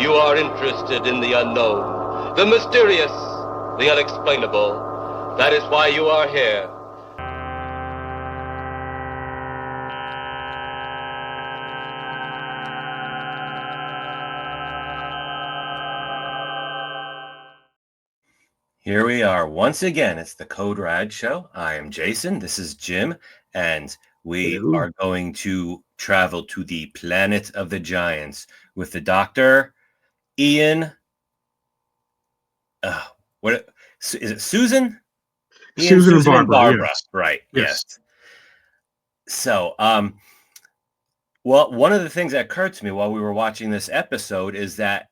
You are interested in the unknown, the mysterious, the unexplainable. That is why you are here. Here we are once again. It's the Code Rad Show. I am Jason. This is Jim, and we Hello. are going to travel to the planet of the giants with the Doctor, Ian. What is it? Susan? Ian, Susan and Barbara. Yes. Right. Yes. So, well, one of the things that occurred to me while we were watching this episode is that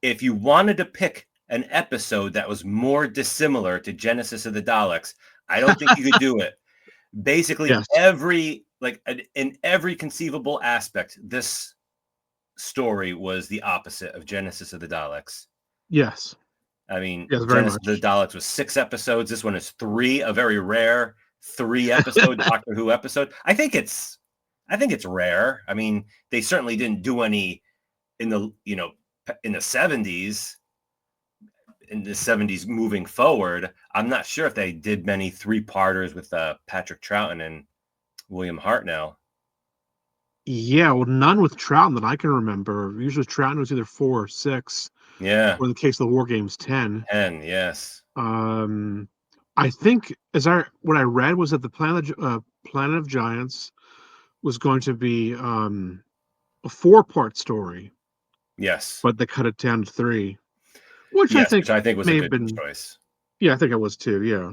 if you wanted to pick an episode that was more dissimilar to Genesis of the Daleks, I don't think you could do it. Basically, Yes. in every conceivable aspect, this story was the opposite of Genesis of the Daleks. Yes. I mean, yes, very Genesis much. of the Daleks was 6 episodes. This one is 3, a very rare 3-episode Doctor Who episode. I think it's rare. I mean, they certainly didn't do any in the 70s. In the 70s moving forward. I'm not sure if they did many 3-parters with Patrick Troughton and William Hartnell. Yeah, well, none with Troughton that I can remember. Usually Troughton was either 4 or 6. Yeah. Or in the case of the War Games, 10. 10, yes. I think what I read was that the Planet of Giants was going to be a 4-part story. Yes. But they cut it down to 3. Which yes, I think was a good choice. Yeah, I think it was too, yeah.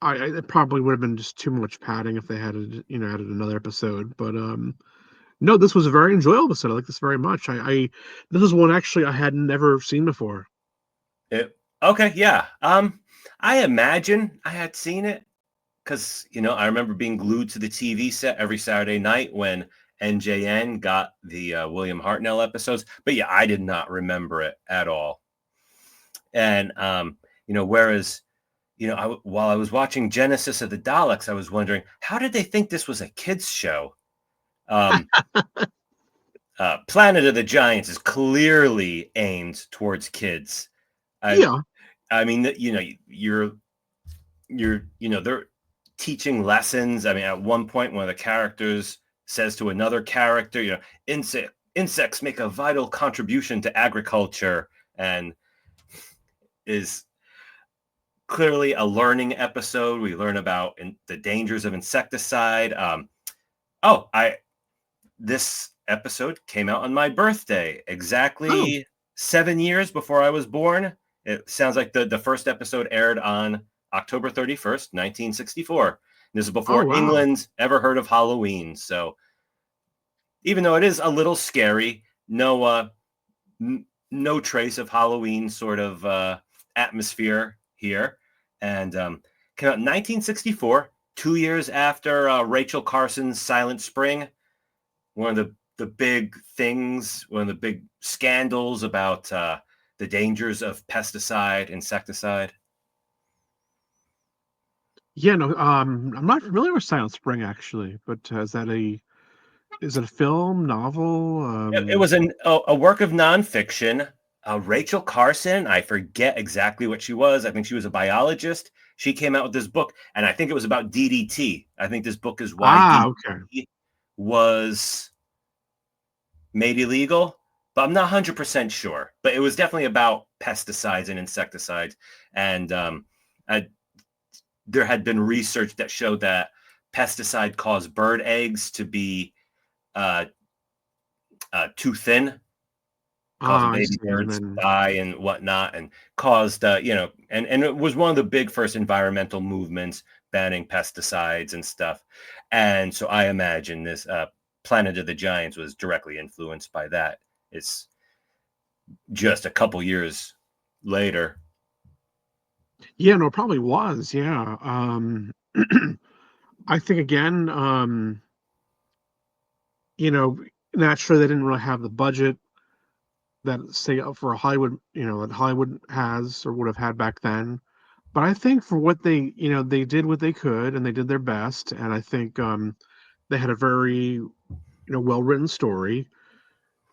It probably would have been just too much padding if they had added another episode. But no, this was a very enjoyable episode. I like this very much. This is one actually I had never seen before. Okay, yeah. I imagine I had seen it because I remember being glued to the TV set every Saturday night when NJN got the William Hartnell episodes, but yeah, I did not remember it at all. And whereas while I was watching Genesis of the Daleks, I was wondering, how did they think this was a kids show? Planet of the Giants is clearly aimed towards kids. I mean, they're teaching lessons. I mean, at one point, one of the characters says to another character, insects make a vital contribution to agriculture, and is clearly a learning episode. We learn about the dangers of insecticide. This episode came out on my birthday, exactly 7 years before I was born. It sounds like the first episode aired on October 31st, 1964. This is before England ever heard of Halloween. So even though it is a little scary, no trace of Halloween sort of atmosphere here. And came out in 1964, 2 years after Rachel Carson's Silent Spring. One of the big things, one of the big scandals about the dangers of pesticide, insecticide. Yeah, no, I'm not familiar with Silent Spring actually, but is it a film, novel? It was a work of nonfiction. Rachel Carson, I forget exactly what she was. I think she was a biologist. She came out with this book, and I think it was about DDT. I think this book is why DDT was made illegal, but I'm not 100% sure. But it was definitely about pesticides and insecticides. And there had been research that showed that pesticide caused bird eggs to be too thin, causing baby birds to die and whatnot, and caused, and it was one of the big first environmental movements banning pesticides and stuff. And so I imagine this Planet of the Giants was directly influenced by that. It's just a couple years later. Yeah, no, it probably was. Yeah. I think again, naturally they didn't really have the budget that say for Hollywood, that Hollywood has or would have had back then. But I think for what they did what they could and they did their best. And I think They had a very well written story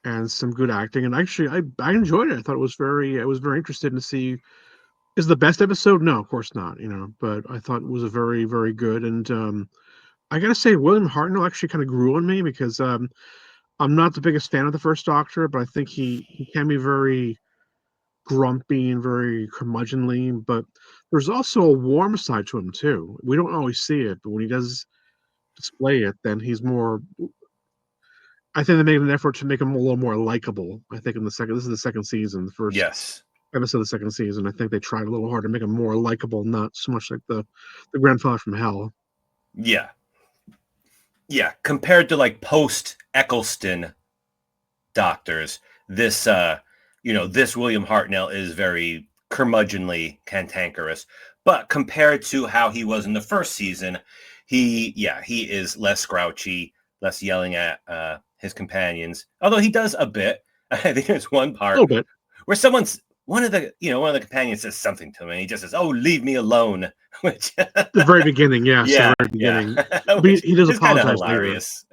and some good acting. And actually, I enjoyed it. I thought I was very interested to see. Is the best episode? No, of course not. But I thought it was a very very good. And I gotta say, William Hartnell actually kind of grew on me because I'm not the biggest fan of the first Doctor, but I think he can be very grumpy and very curmudgeonly. But there's also a warm side to him too. We don't always see it, but when he does display it, then he's more. I think they made an effort to make him a little more likable. I think in the second, this is the second season, the first Yes. episode of the second season. I think they tried a little harder to make him more likable, not so much like the grandfather from hell. Yeah. Yeah. Compared to like post Eccleston Doctors, this this William Hartnell is very curmudgeonly, cantankerous. But compared to how he was in the first season, he is less grouchy, less yelling at his companions. Although he does a bit. I think there's one A part little bit. where one of the companions says something to him, and he just says, "Oh, leave me alone," which The very beginning, yes, the yeah, very yeah, beginning. But which he does is kind of apologize later. hilarious.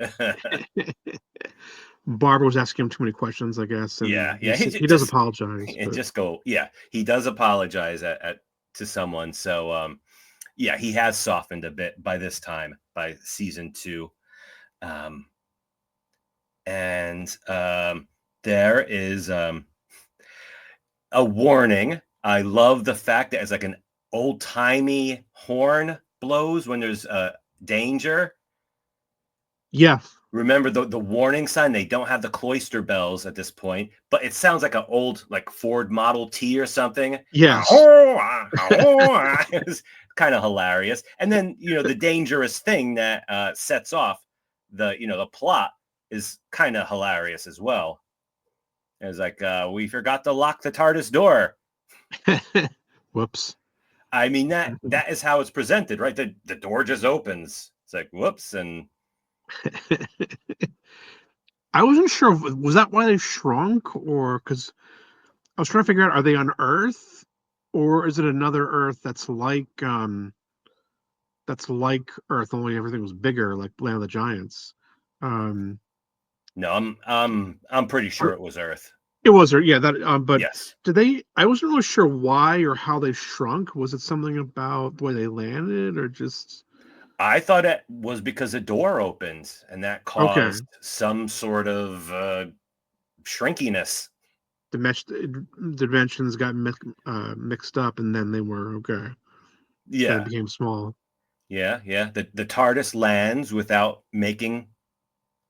Barbara was asking him too many questions, I guess, Yeah, and yeah, he does apologize. and But just go. Yeah, he does apologize at to someone. So yeah, he has softened a bit by this time, by season 2. And there is a warning. I love the fact that it's like an old timey horn blows when there's danger. yeah, Remember the warning sign? They don't have the cloister bells at this point, but it sounds like an old like Ford Model T or something. yes, It was kind of hilarious. And then the dangerous thing that sets off the plot is kind of hilarious as well. It's like we forgot to lock the TARDIS door. whoops. I mean that is how it's presented, right? The door just opens. It's like whoops, and I wasn't sure. Was that why they shrunk, or because I was trying to figure out, are they on Earth, or is it another Earth that's like Earth, only everything was bigger, like Land of the Giants. Um, no, I'm pretty sure it was Earth. it was, or yeah, that. But Yes. did they? I wasn't really sure why or how they shrunk. Was it something about the way they landed, or just I thought it was because a door opened and that okay? caused some sort of shrinkiness. Dimensions got mixed up, and then they were okay. Then it Yeah, became small. yeah, yeah. The TARDIS lands without making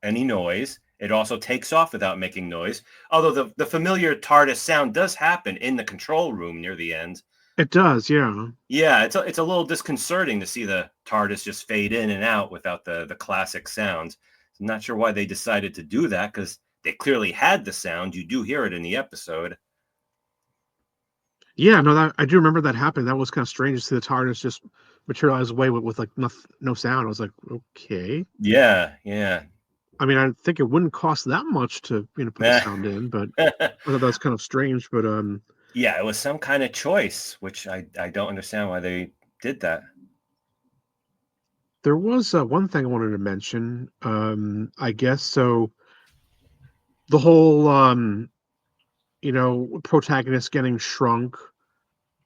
any noise. It also takes off without making noise. Although the familiar TARDIS sound does happen in the control room near the end. It does, yeah. Yeah, it's a little disconcerting to see the TARDIS just fade in and out without the classic sounds. I'm not sure why they decided to do that because they clearly had the sound. You do hear it in the episode. Yeah, no, that I do remember that happening. That was kind of strange to see the TARDIS just materialize away with like no sound. I was like, okay. Yeah, yeah. I mean, I think it wouldn't cost that much to put the sound in, but I thought that was kind of strange. But Yeah, it was some kind of choice, which I don't understand why they did that. there was one thing I wanted to mention. I guess so. The whole protagonist getting shrunk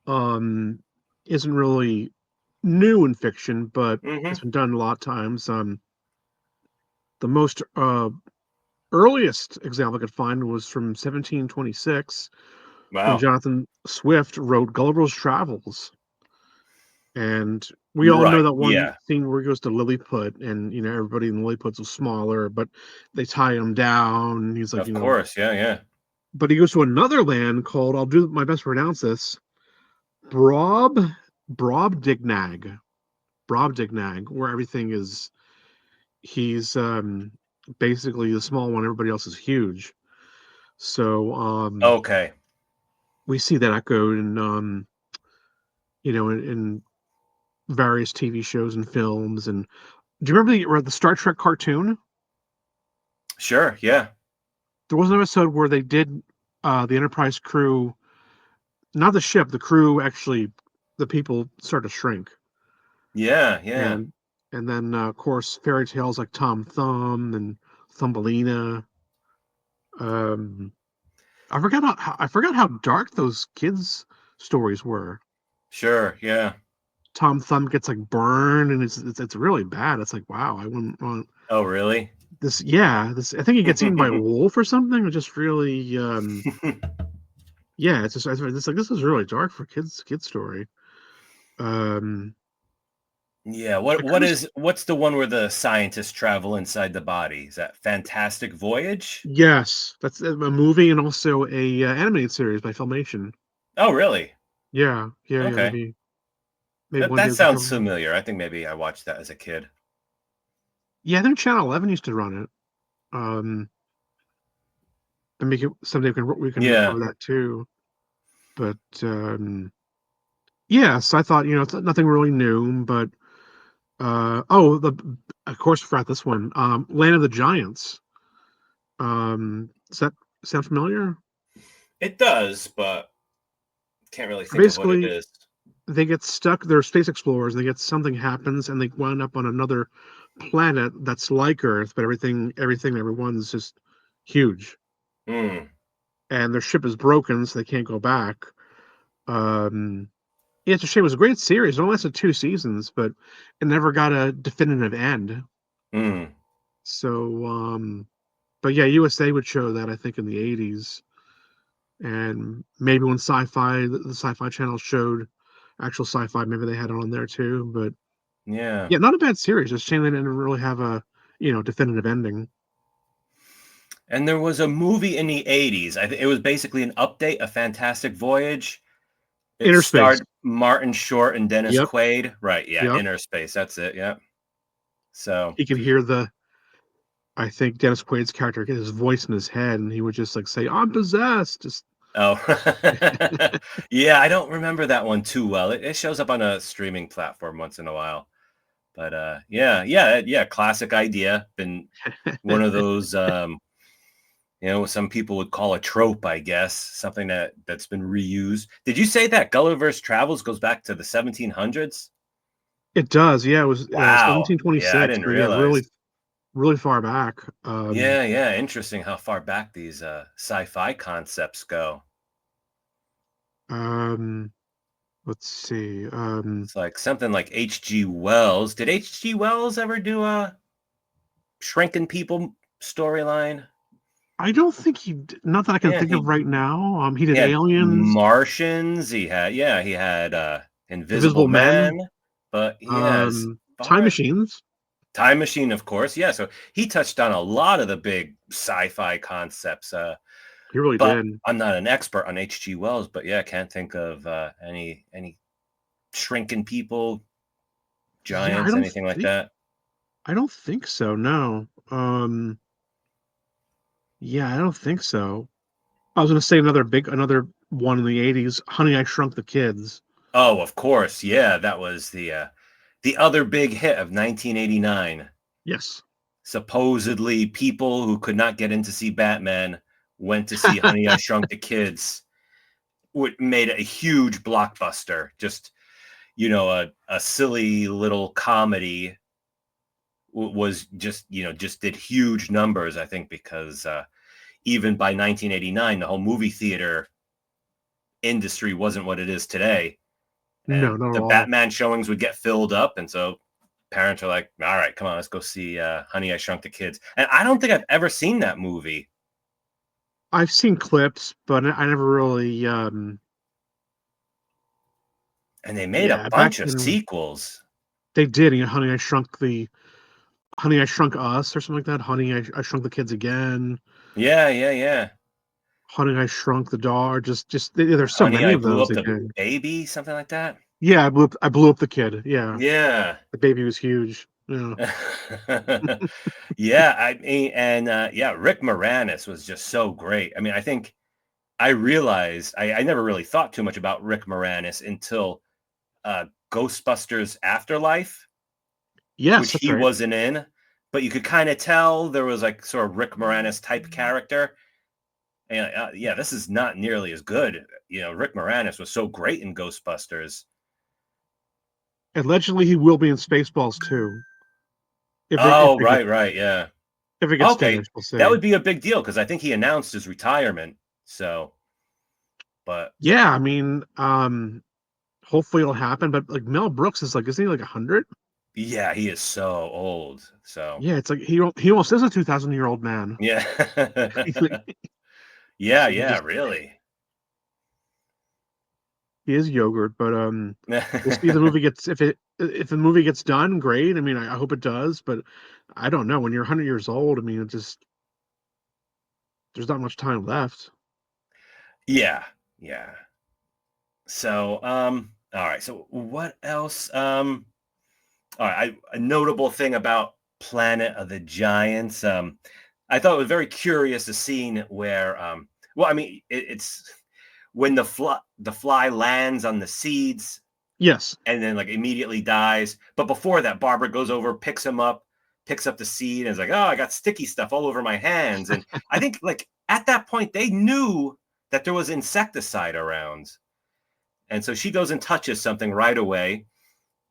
um isn't really new in fiction, but Hmm. it's been done a lot of times. The most earliest example I could find was from 1726 when Wow. Jonathan Swift wrote Gulliver's Travels. And we all know Right. that one Yeah. scene where he goes to Lilliput and, everybody in Lilliput's was smaller, but they tie him down. And he's like, Of course. Yeah. Yeah. but he goes to another land called, I'll do my best to pronounce this, Brob, Brobdingnag. Brobdingnag, where everything is, he's basically the small one, everybody else is huge. So Okay. we see that echoed in in various TV shows and films. And do you remember the Star Trek cartoon? Sure. Yeah. There was an episode where they did the Enterprise crew, not the ship, the crew actually, the people start to shrink. Yeah. Yeah. And And then, of course, fairy tales like Tom Thumb and Thumbelina. Um, I forgot how dark those kids' stories were. Sure, yeah. Tom Thumb gets like burned, and it's really bad. It's like, wow, I wouldn't want Oh, really? this. Yeah, this. I think he gets eaten by a wolf or something. It just really, yeah. It's like this is really dark for kids story. Um, Yeah, I kind of what's the one where the scientists travel inside the body? Is that Fantastic Voyage? yes, that's a movie and also a animated series by Filmation. Oh, really? Yeah, yeah, yeah. Okay. Maybe That one day that we can sounds cover. familiar. I think maybe I watched that as a kid. Yeah, I think Channel 11 used to run it. Um, and make it someday we can Yeah. cover that too. But yes, I thought it's nothing really new, but the of course forgot this one. Land of the Giants. Does that sound familiar? It does, but can't really think of what it Basically, is. they get stuck. They're space explorers. And they get something happens, and they wind up on another planet that's like Earth, but everyone's just huge, Hmm. and their ship is broken, so they can't go back. Um, yeah, it's a shame. It was a great series. It only lasted 2 seasons, but it never got a definitive end. Hmm. So, but yeah, USA would show that I think in the 80s, and maybe when the Sci-Fi Channel showed actual sci-fi, maybe they had it on there too. But Yeah. yeah, not a bad series. It's a shame they didn't really have a definitive ending. And there was a movie in the 80s. It was basically an update, a Fantastic Voyage. It Inner Space. starred Martin Short and Dennis Yep, Quaid. Right, yeah, yep. Inner Space. That's it. Yeah. So, He could hear I think Dennis Quaid's character get his voice in his head, and he would just like say, "I'm possessed." Just oh, yeah, I don't remember that one too well. It shows up on a streaming platform once in a while. But yeah, classic idea. Been one of those some people would call a trope, I guess, something that's been reused. Did you say that Gulliver's Travels goes back to the 1700s? it does. Yeah, it was Wow. Yeah, I 1726. didn't So yeah, realize. really, really far back. Yeah, interesting how far back these sci-fi concepts go. Um, let's see. It's like something like H.G. Wells. Did H.G. Wells ever do a shrinking people storyline? I don't think not that I can Yeah, think of right now. He he did had Aliens, Martians. He had Invisible Invisible Men, Man. But yeah, as Time far as Machines. Time Machine, of course. Yeah, so he touched on a lot of the big sci-fi concepts. He really But did. I'm not an expert on H.G. Wells, but yeah, I can't think of any shrinking people, Yeah, giants, anything like that. I don't think so. No. Yeah, I don't think so. I was gonna say another one in the 80s, Honey, I Shrunk the Kids. Oh, of course. Yeah, that was the other big hit of 1989. Yes. Supposedly, people who could not get in to see Batman went to see Honey, I Shrunk the Kids. Made a huge blockbuster. Just a silly little comedy was just did huge numbers. I think because even by 1989, the whole movie theater industry wasn't what it is today, No, and not at the all. Batman showings would get filled up, and so parents are like, "All right, come on, let's go see Honey, I Shrunk the Kids." And I don't think I've ever seen that movie. I've seen clips, but I never really And they made a yeah, back bunch of in sequels. they did, Honey, I Shrunk Us or something like that. Honey, I Shrunk the Kids Again. Yeah. Honey, I Shrunk the Dog. There's so Honey, many I of Blew those Up they the did. Baby, something like that. Yeah, I blew up the kid. Yeah, Yeah. the baby was huge. Yeah. Yeah, I mean, and yeah, Rick Moranis was just so great. I mean, I think I realized I never really thought too much about Rick Moranis until Ghostbusters Afterlife, Yes, which that's he right. wasn't in, but you could kind of tell there was like sort of Rick Moranis type character. And yeah, this is not nearly as good. Rick Moranis was so great in Ghostbusters. Allegedly, he will be in Spaceballs too. Oh, right, yeah. if it gets Okay, finished, we'll that see. would be a big deal because I think he announced his retirement. So, but Yeah, I mean, hopefully it'll happen. But like Mel Brooks is like, isn't he like 100? yeah, he is so old. So, Yeah, it's like he almost is a 2,000-year-old man. yeah. It's Yeah, like yeah, really. he is yogurt, but we'll see if the movie gets if the movie gets done, great. I mean, I hope it does, but I don't know. When you're 100 years old, I mean, it just there's not much time left. Yeah, yeah. So, all right. So, what else? All right. A notable thing about Planet of the Giants. I thought it was very curious a scene where, well, I mean, it's when the fly lands on the seeds Yes. and then like immediately dies. But before that, Barbara goes over, picks up the seed, and is like, "Oh, I got sticky stuff all over my hands." And I think like at that point they knew that there was insecticide around, and so she goes and touches something right away.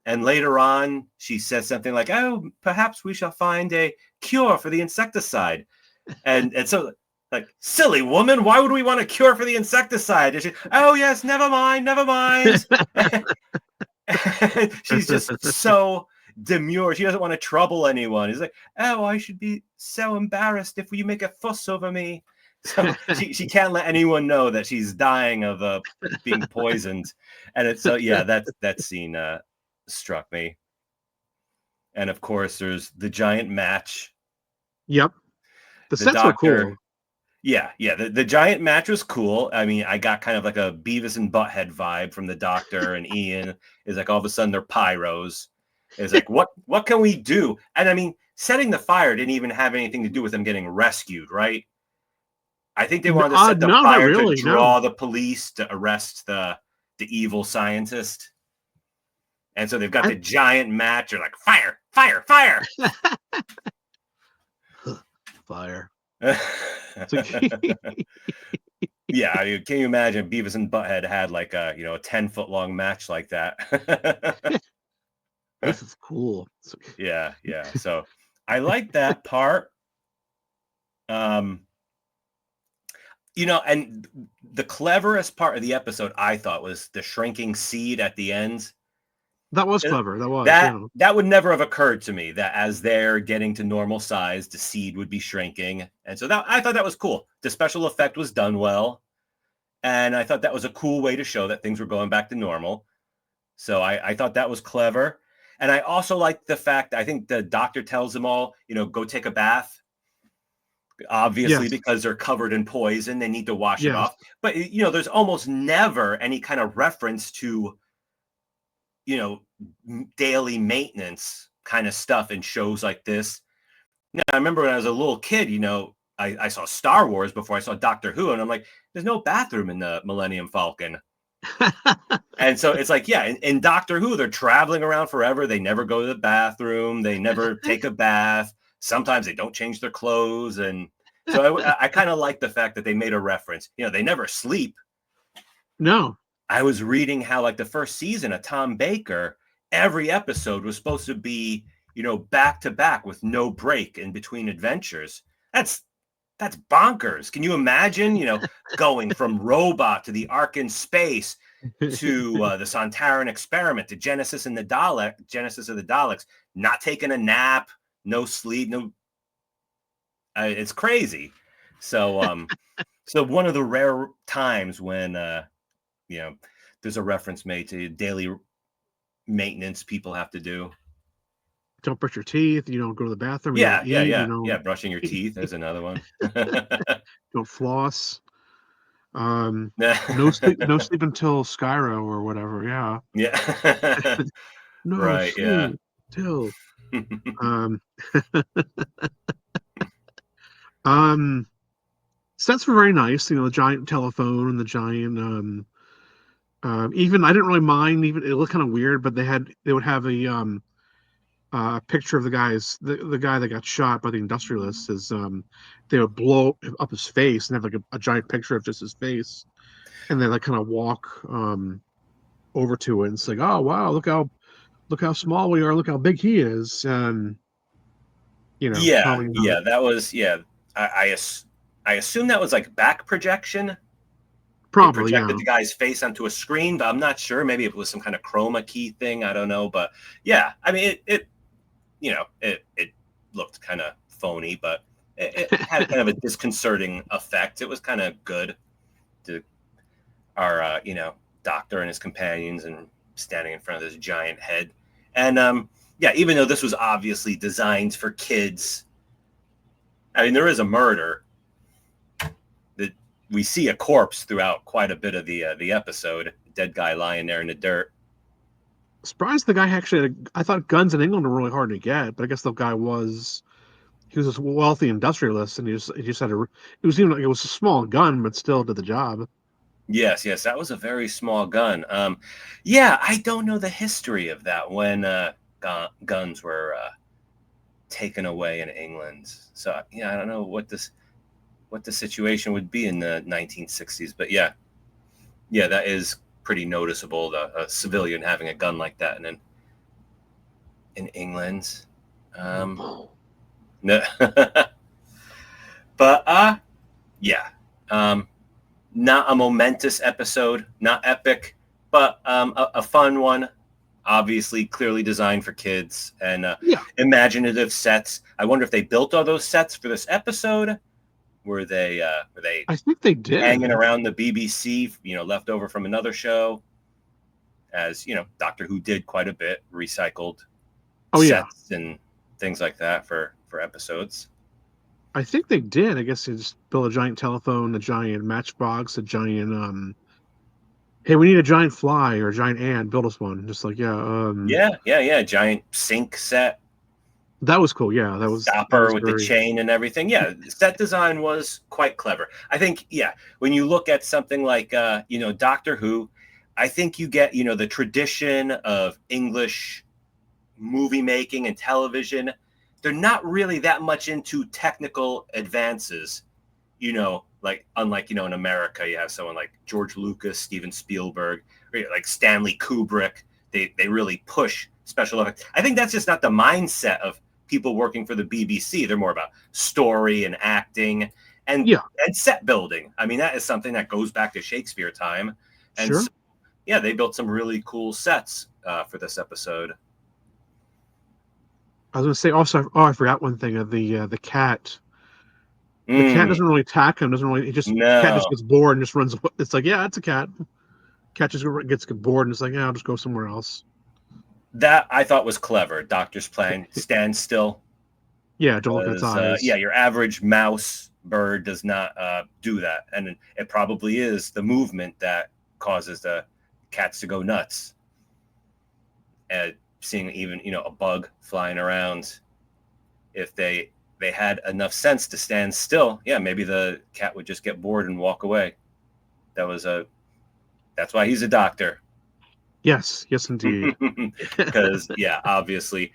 And later on, she says something like, "Oh, perhaps we shall find a cure for the insecticide." And so, like, silly woman, why would we want a cure for the insecticide? And she, oh yes, never mind, never mind. She's just so demure. She doesn't want to trouble anyone. He's like, oh, I should be so embarrassed if you make a fuss over me. So she can't let anyone know that she's dying of being poisoned. And it's so yeah, that scene struck me. And of course, there's the giant match. Yep. The The sets were cool. doctor, yeah. The giant match was cool. I mean, I got kind of like a Beavis and Butthead vibe from the doctor and Ian. Is like all of a sudden they're pyros. It's like what can we do? And I mean, setting the fire didn't even have anything to do with them getting rescued, right? I think they wanted to set the No, not fire to really. No. draw the police to arrest the evil scientist. And so they've got I, the giant match. They're like, fire, fire, fire. Fire. Yeah, I mean, can you imagine Beavis and Butthead had like a 10-foot long match like that? This is cool. Yeah. So I like that part. Um, and the cleverest part of the episode I thought was the shrinking seed at the end. That was clever. That was, That yeah. that would never have occurred to me that as they're getting to normal size, the seed would be shrinking. And so that I thought that was cool. The special effect was done well. And I thought that was a cool way to show that things were going back to normal. So I thought that was clever. And I also like the fact I think the doctor tells them all, go take a bath. Obviously, Yes. because they're covered in poison, they need to wash it Yes. off. But there's almost never any kind of reference to, you know, daily maintenance kind of stuff in shows like this. Now, I remember when I was a little kid, I saw Star Wars before I saw Doctor Who, and I'm like, there's no bathroom in the Millennium Falcon. And so it's like, yeah, in Doctor Who, they're traveling around forever. They never go to the bathroom. They never take a bath. Sometimes they don't change their clothes. And so I kind of like the fact that they made a reference. They never sleep. No. I was reading how like the first season of Tom Baker, every episode was supposed to be, back to back with no break in between adventures. That's bonkers. Can you imagine, going from Robot to the Ark in Space to the Sontaran experiment to Genesis of the Daleks, not taking a nap, no sleep, it's crazy. So, so one of the rare times when, there's a reference made to daily maintenance people have to do. Don't brush your teeth. You don't go to the bathroom. You don't eat. You know. Yeah. Brushing your teeth is another one. Don't floss. No sleep. No sleep until Skyro or whatever. Yeah. Yeah. No Right. Yeah. sleep till. Um. um. Sets were very nice. The giant telephone and the giant. Even I didn't really mind. Even it looked kind of weird, but they would have a picture of the guy that got shot by the industrialists. Is they would blow up his face and have like a giant picture of just his face, and then like kind of walk over to it and it's like, oh wow, look how small we are, look how big he is. Yeah, probably not. yeah, that was I assume that was like back projection. They Probably, yeah. projected the guy's face onto a screen, but I'm not sure. Maybe it was some kind of chroma key thing. I don't know, but yeah, I mean, it looked kind of phony, but it had kind of a disconcerting effect. It was kind of good to our doctor and his companions and standing in front of this giant head. And yeah, even though this was obviously designed for kids, I mean, there is a murder that we see a corpse throughout quite a bit of the episode. Dead guy lying there in the dirt. Surprised the guy actually I thought guns in England were really hard to get, but I guess the guy he was a wealthy industrialist, and he just had it was even like it was a small gun, but still did the job. Yes, yes, that was a very small gun. Yeah, I don't know the history of that when guns were taken away in England. So yeah, I don't know what the situation would be in the 1960s. But yeah, that is pretty noticeable. A civilian having a gun like that, and then in England. No. But yeah, not a momentous episode, not epic, but a fun one. Obviously, clearly designed for kids and Yeah, imaginative sets. I wonder if they built all those sets for this episode. Were they I think they did. hanging around the BBC, left over from another show? As Doctor Who did quite a bit, recycled Oh yeah, sets and things like that for episodes. I think they did. I guess they just built a giant telephone, a giant matchbox, a giant hey, we need a giant fly or a giant ant. Build us one. Just like, yeah, Yeah. Giant sink set, that was cool. Yeah, that stopper was with the very. chain and everything. Yeah, set design was quite clever. I think, yeah, when you look at something like, Doctor Who, I think you get, the tradition of English movie making and television. They're not really that much into technical advances, like unlike, in America, you have someone like George Lucas, Steven Spielberg, or like Stanley Kubrick. They really push special effects. I think that's just not the mindset of people working for the BBC. They're more about story and acting and Yeah, set building. I mean, that is something that goes back to Shakespeare time. And sure. so, yeah, they built some really cool sets for this episode. I was gonna say also. Oh, I forgot one thing. The cat. The cat Mm, doesn't really attack him. Doesn't really. Cat just no, gets bored and just runs. It's like, yeah, it's a cat. Cat just gets bored and it's like, yeah, I'll just go somewhere else. that I thought was clever. Doctor's plan, stand still. Yeah, don't look at its Yeah, eyes. your average mouse bird does not do that, and it probably is the movement that causes the cats to go nuts. And seeing even a bug flying around, if they had enough sense to stand still, yeah, maybe the cat would just get bored and walk away. That's why he's a doctor. Yes, yes, indeed. Because yeah, obviously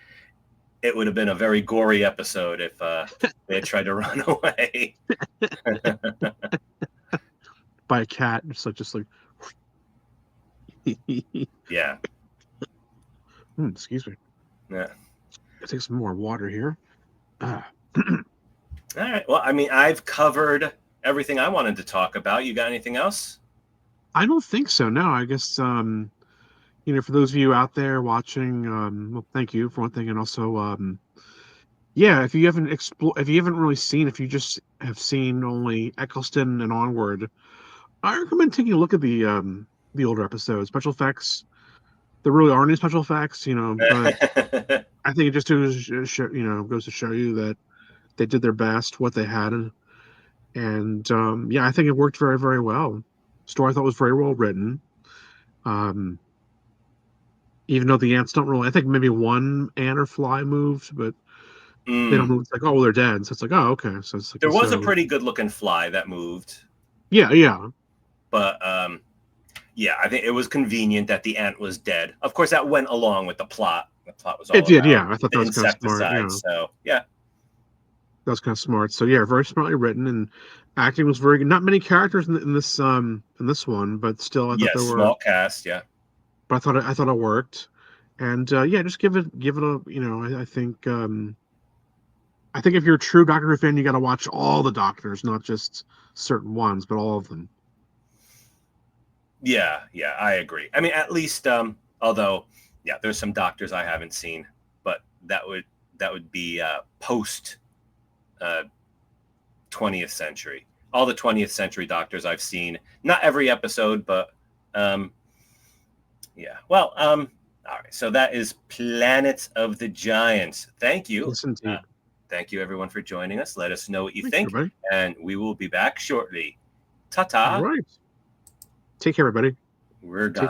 it would have been a very gory episode if they had tried to run away. By a cat, just like. Yeah. Excuse me. Yeah. I take some more water here. All right. Well, I mean, I've covered everything I wanted to talk about. You got anything else? I don't think so. No, I guess for those of you out there watching, well, thank you for one thing, and also, yeah, if you haven't really seen, if you just have seen only Eccleston and Onward, I recommend taking a look at the older episodes. Special effects, there really aren't any special effects, but I think it just goes to show you that they did their best, what they had, and yeah, I think it worked very, very well. Story I thought was very well written. Um, Even though the ants don't really, I think maybe one ant or fly moved, but they don't Mm. move. It's like, oh, well, they're dead. So it's like, oh, okay. So it's like, There was a so pretty good looking fly that moved, yeah, yeah, but yeah, I think it was convenient that the ant was dead. Of course, that went along with the plot. The plot was it all did. about Yeah, I thought that the was kind of smart. insecticide. Yeah, So yeah, that was kind of smart. So yeah, very smartly written, and acting was very good. Not many characters in this one, but still, I thought yes, there were. small cast. Yeah. But I thought it worked, and yeah, just give it a I think I think if you're a true Doctor Who fan, you got to watch all the Doctors, not just certain ones, but all of them. Yeah, I agree. I mean, at least, although, yeah, there's some Doctors I haven't seen, but that would be post 20th century. All the 20th century Doctors I've seen, not every episode, but yeah. Well, all right. So that is Planet of the Giants. Thank you. Yes, indeed. Thank you, everyone, for joining us. Let us know what you Thanks, think, everybody. and we will be back shortly. Ta-ta. All right. Take care, everybody. We're gone.